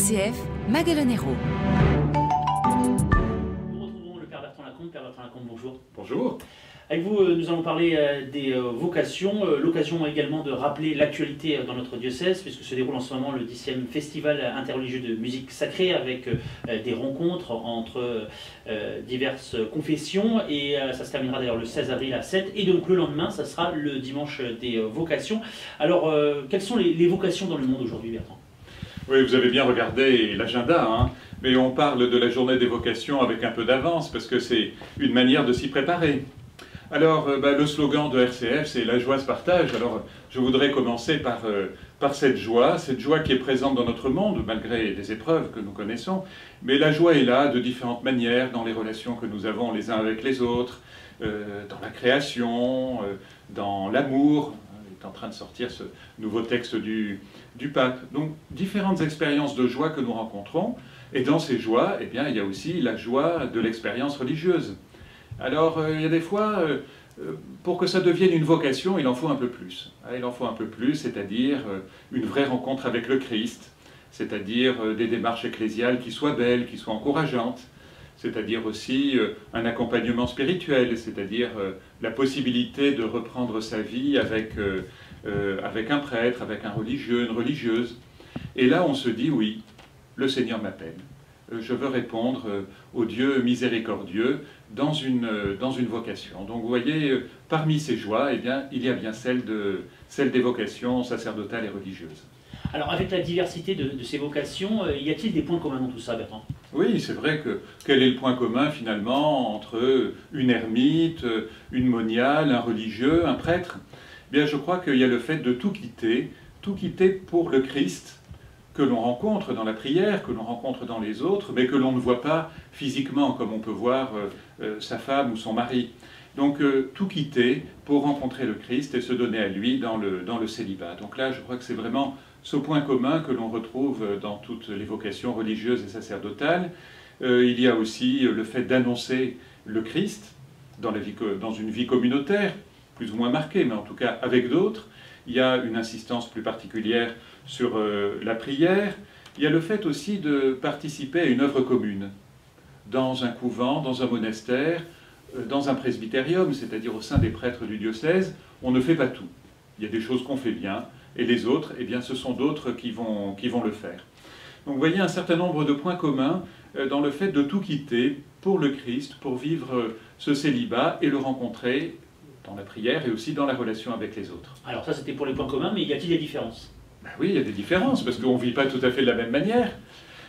RCF, Magalonero. Nous retrouvons le Père Bertrand Lacombe. Père Bertrand Lacombe, bonjour. Bonjour. Avec vous, nous allons parler des vocations, l'occasion également de rappeler l'actualité dans notre diocèse, puisque se déroule en ce moment le 10e Festival interreligieux de musique sacrée, avec des rencontres entre diverses confessions, et ça se terminera d'ailleurs le 16 avril à 7, et donc le lendemain, ça sera le dimanche des vocations. Alors, quelles sont les vocations dans le monde aujourd'hui, Bertrand ? Oui, vous avez bien regardé l'agenda, hein, mais on parle de la journée des vocations avec un peu d'avance, parce que c'est une manière de s'y préparer. Alors, le slogan de RCF, c'est « La joie se partage ». Alors, je voudrais commencer par cette joie qui est présente dans notre monde, malgré les épreuves que nous connaissons. Mais la joie est là de différentes manières, dans les relations que nous avons les uns avec les autres, dans la création, dans l'amour. Il est en train de sortir ce nouveau texte du pape. Donc, différentes expériences de joie que nous rencontrons. Et dans ces joies, eh bien, il y a aussi la joie de l'expérience religieuse. Alors, il y a des fois, pour que ça devienne une vocation, il en faut un peu plus. Il en faut un peu plus, c'est-à-dire une vraie rencontre avec le Christ, c'est-à-dire des démarches ecclésiales qui soient belles, qui soient encourageantes, c'est-à-dire aussi un accompagnement spirituel, c'est-à-dire la possibilité de reprendre sa vie avec un prêtre, avec un religieux, une religieuse. Et là, on se dit, oui, le Seigneur m'appelle. Je veux répondre au Dieu miséricordieux dans une vocation. Donc vous voyez, parmi ces joies, eh bien, il y a bien celle des vocations sacerdotales et religieuses. Alors, avec la diversité de ces vocations, y a-t-il des points communs dans tout ça, Bertrand ? Oui, c'est vrai que quel est le point commun finalement entre une ermite, une moniale, un religieux, un prêtre ? Eh bien, je crois qu'il y a le fait de tout quitter pour le Christ, que l'on rencontre dans la prière, que l'on rencontre dans les autres, mais que l'on ne voit pas physiquement, comme on peut voir sa femme ou son mari. Donc tout quitter pour rencontrer le Christ et se donner à lui dans le célibat. Donc là, je crois que c'est vraiment ce point commun que l'on retrouve dans toutes les vocations religieuses et sacerdotales. Il y a aussi le fait d'annoncer le Christ dans une vie communautaire, plus ou moins marquée, mais en tout cas avec d'autres. Il y a une insistance plus particulière sur la prière. Il y a le fait aussi de participer à une œuvre commune, dans un couvent, dans un monastère, dans un presbytérium, c'est-à-dire au sein des prêtres du diocèse. On ne fait pas tout. Il y a des choses qu'on fait bien, et les autres, eh bien, ce sont d'autres qui vont le faire. Donc vous voyez un certain nombre de points communs dans le fait de tout quitter pour le Christ, pour vivre ce célibat et le rencontrer dans la prière et aussi dans la relation avec les autres. Alors ça, c'était pour les points communs, mais y a-t-il des différences ? Ben oui, il y a des différences, parce qu'on ne vit pas tout à fait de la même manière.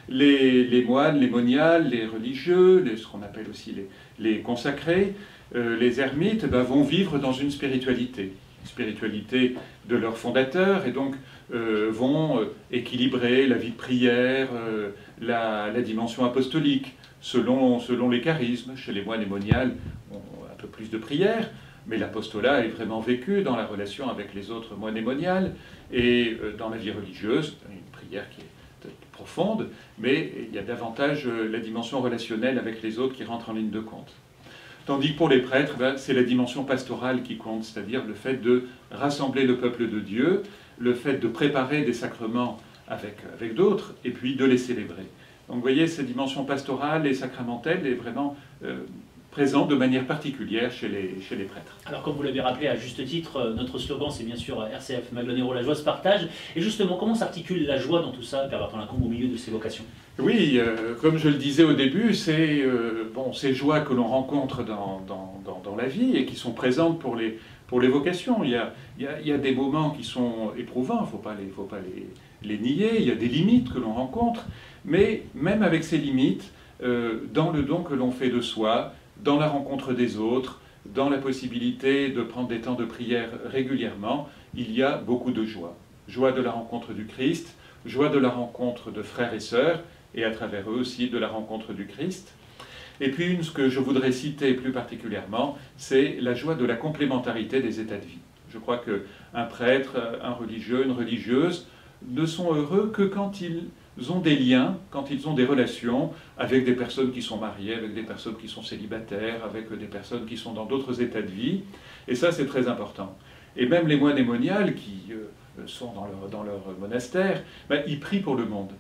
Les moines, les moniales, les religieux, ce qu'on appelle aussi les consacrés, les ermites, vont vivre dans une spiritualité de leur fondateur, et donc vont équilibrer la vie de prière, la dimension apostolique, selon les charismes. Chez les moines et moniales, on a un peu plus de prière, mais l'apostolat est vraiment vécu dans la relation avec les autres moines et moniales, et dans la vie religieuse, une prière qui est profonde, mais il y a davantage la dimension relationnelle avec les autres qui rentre en ligne de compte. Tandis que pour les prêtres, c'est la dimension pastorale qui compte, c'est-à-dire le fait de rassembler le peuple de Dieu, le fait de préparer des sacrements avec d'autres, et puis de les célébrer. Donc vous voyez, cette dimension pastorale et sacramentelle est vraiment présente de manière particulière chez les prêtres. Alors comme vous l'avez rappelé à juste titre, notre slogan c'est bien sûr RCF Magalonero, la joie se partage. Et justement, comment s'articule la joie dans tout ça, Père Bertrand Lacombe, au milieu de ces vocations ? Oui, comme je le disais au début, c'est ces joies que l'on rencontre dans la vie et qui sont présentes pour les vocations. Il y a des moments qui sont éprouvants, il ne faut pas les nier, il y a des limites que l'on rencontre, mais même avec ces limites, dans le don que l'on fait de soi, dans la rencontre des autres, dans la possibilité de prendre des temps de prière régulièrement, il y a beaucoup de joie. Joie de la rencontre du Christ, joie de la rencontre de frères et sœurs, et à travers eux aussi de la rencontre du Christ. Et puis, ce que je voudrais citer plus particulièrement, c'est la joie de la complémentarité des états de vie. Je crois qu'un prêtre, un religieux, une religieuse ne sont heureux que quand ils ont des liens, quand ils ont des relations avec des personnes qui sont mariées, avec des personnes qui sont célibataires, avec des personnes qui sont dans d'autres états de vie. Et ça, c'est très important. Et même les moines et moniales qui sont dans leur monastère, ils prient pour le monde.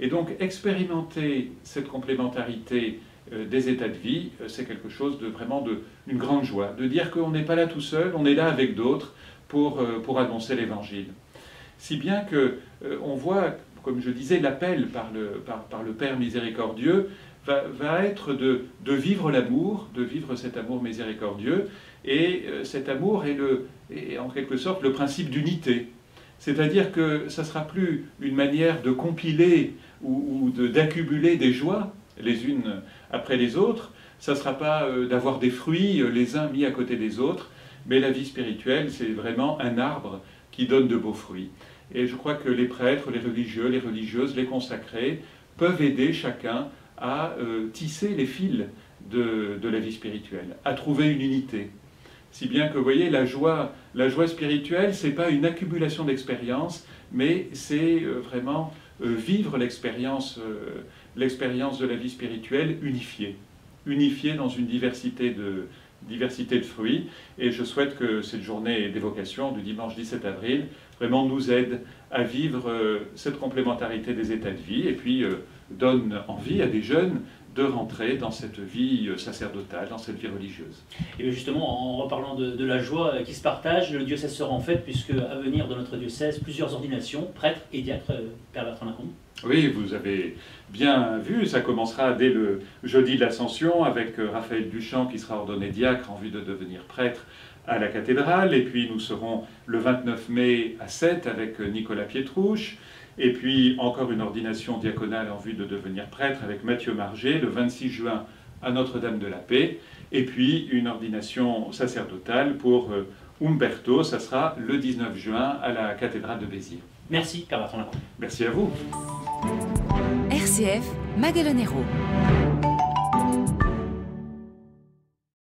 Et donc expérimenter cette complémentarité des états de vie, c'est quelque chose de vraiment d'une grande joie, de dire qu'on n'est pas là tout seul, on est là avec d'autres pour annoncer l'Évangile. Si bien que on voit, comme je disais, l'appel par le Père miséricordieux va être de vivre l'amour, de vivre cet amour miséricordieux, et cet amour est en quelque sorte le principe d'unité. C'est-à-dire que ça ne sera plus une manière de compiler ou d'accumuler des joies les unes après les autres, ça ne sera pas d'avoir des fruits les uns mis à côté des autres, mais la vie spirituelle, c'est vraiment un arbre qui donne de beaux fruits. Et je crois que les prêtres, les religieux, les religieuses, les consacrés peuvent aider chacun à tisser les fils de la vie spirituelle, à trouver une unité. Si bien que, vous voyez, la joie spirituelle, ce n'est pas une accumulation d'expériences, mais c'est vraiment vivre l'expérience de la vie spirituelle unifiée dans une diversité de fruits. Et je souhaite que cette journée d'évocation du dimanche 17 avril vraiment nous aide à vivre cette complémentarité des états de vie et puis donne envie à des jeunes de rentrer dans cette vie sacerdotale, dans cette vie religieuse. Et justement, en reparlant de la joie qui se partage, le diocèse sera en fête, puisque à venir dans notre diocèse, plusieurs ordinations, prêtres et diacres, Père Bertrand Lacombe. Oui, vous avez bien vu, ça commencera dès le jeudi de l'Ascension avec Raphaël Duchamp qui sera ordonné diacre en vue de devenir prêtre à la cathédrale, et puis nous serons le 29 mai à Sète avec Nicolas Pietrouche, et puis encore une ordination diaconale en vue de devenir prêtre avec Mathieu Margé le 26 juin à Notre-Dame de la Paix, et puis une ordination sacerdotale pour Umberto, ça sera le 19 juin à la cathédrale de Béziers. Merci, Père Bertrand Lacombe. Merci à vous. RCF Magalonero.